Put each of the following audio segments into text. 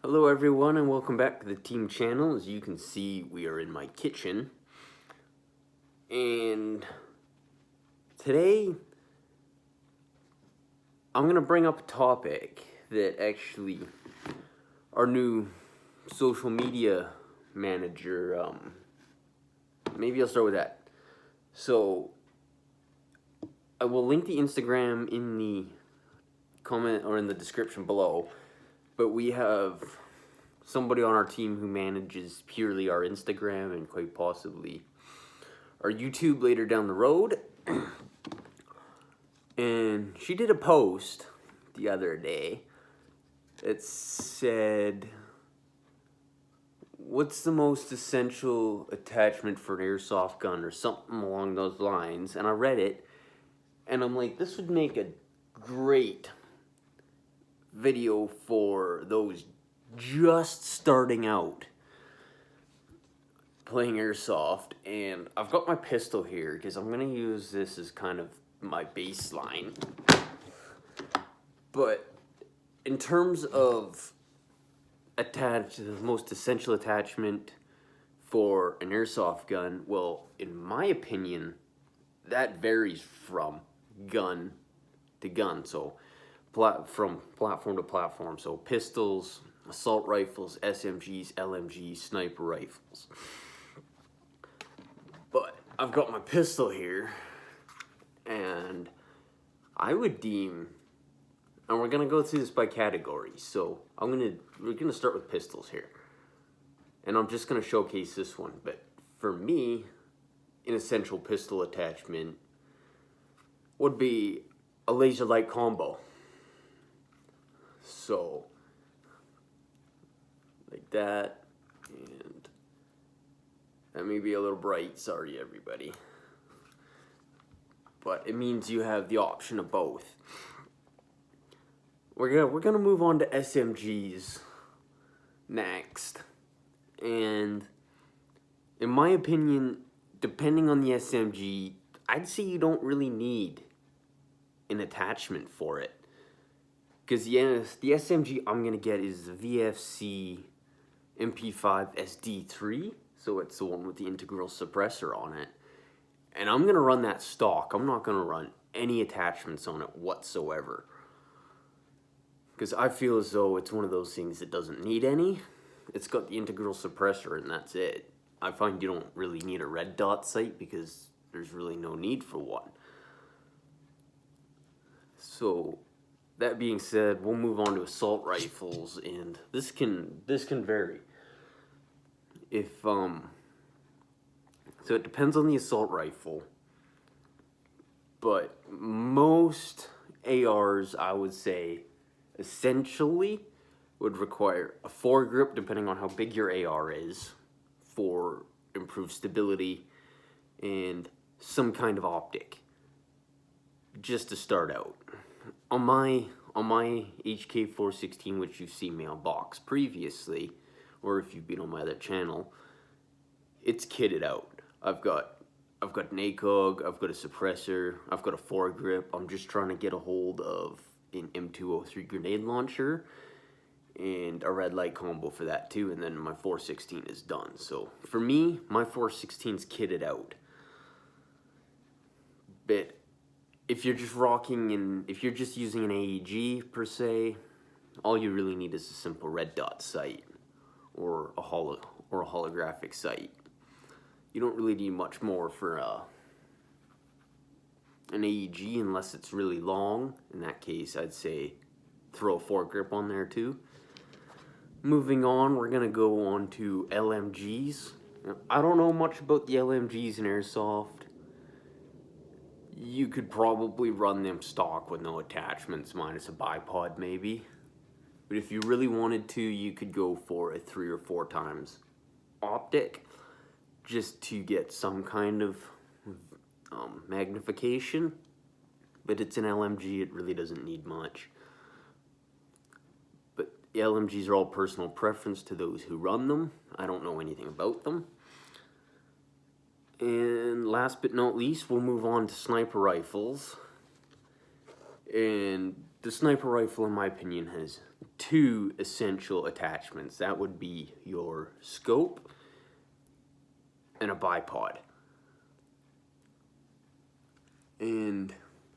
Hello everyone and welcome back to the team channel. As you can see, we are in my kitchen. And today, I'm going to bring up a topic that actually our new social media manager, maybe I'll start with that. So, I will link the Instagram in the comment or in the description below. But we have somebody on our team who manages purely our Instagram and quite possibly our YouTube later down the road. And she did a post the other day that said, what's the most essential attachment for an airsoft gun or something along those lines? And I read it and I'm like, this would make a great video for those just starting out playing airsoft. And I've got my pistol here because I'm going to use this as kind of my baseline. But in terms of the most essential attachment for an airsoft gun, well, in my opinion, that varies from gun to gun. So from platform to platform. So pistols, assault rifles, SMGs, LMGs, sniper rifles. But I've got my pistol here, and I would deem, and we're gonna go through this by category. So we're gonna start with pistols here, and I'm just gonna showcase this one. But for me, an essential pistol attachment would be a laser light combo. So, like that, and that may be a little bright, sorry everybody. But it means you have the option of both. We're gonna move on to SMGs next. And in my opinion, depending on the SMG, I'd say you don't really need an attachment for it. Because yes, the SMG I'm going to get is the VFC MP5 SD3. So it's the one with the integral suppressor on it. And I'm going to run that stock. I'm not going to run any attachments on it whatsoever. Because I feel as though it's one of those things that doesn't need any. It's got the integral suppressor and that's it. I find you don't really need a red dot sight because there's really no need for one. So, that being said, we'll move on to assault rifles, and this can vary. So it depends on the assault rifle, but most ARs, I would say, essentially would require a foregrip, depending on how big your AR is, for improved stability, and some kind of optic, just to start out. On my HK416, which you've seen me unbox previously, or if you've been on my other channel, it's kitted out. I've got an ACOG, I've got a suppressor, I've got a foregrip. I'm just trying to get a hold of an M203 grenade launcher and a red light combo for that too, and then my 416 is done. So for me, my 416's kitted out. But if you're just if you're just using an AEG per se, all you really need is a simple red dot sight or a holographic sight. You don't really need much more for an AEG unless it's really long. In that case, I'd say throw a foregrip on there too. Moving on, we're gonna go on to LMGs. Now, I don't know much about the LMGs in airsoft. You could probably run them stock with no attachments, minus a bipod maybe. But if you really wanted to, you could go for a 3 or 4 times optic, just to get some kind of magnification. But it's an LMG, it really doesn't need much. But the LMGs are all personal preference to those who run them. I don't know anything about them. And last but not least, we'll move on to sniper rifles. And the sniper rifle, in my opinion, has two essential attachments. That would be your scope and a bipod. And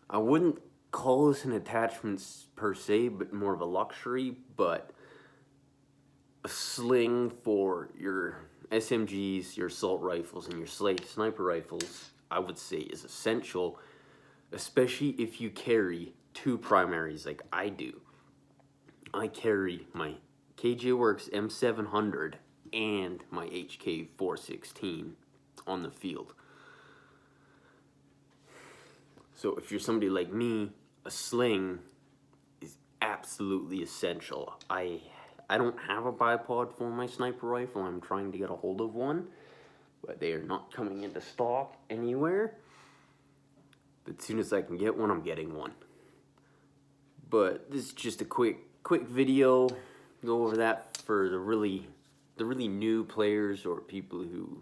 I wouldn't call this an attachment per se, but more of a luxury. But a sling for your SMGs, your assault rifles, and your sniper rifles, I would say, is essential, especially if you carry two primaries like I do. I carry my KJ Works M700 and my HK 416 on the field. So if you're somebody like me, a sling is absolutely essential. I don't have a bipod for my sniper rifle. I'm trying to get a hold of one, but they are not coming into stock anywhere. But as soon as I can get one, I'm getting one. But this is just a quick video. Go over that for the really new players, or people who,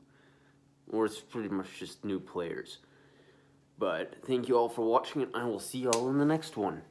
or it's pretty much just new players. But thank you all for watching, and I will see you all in the next one.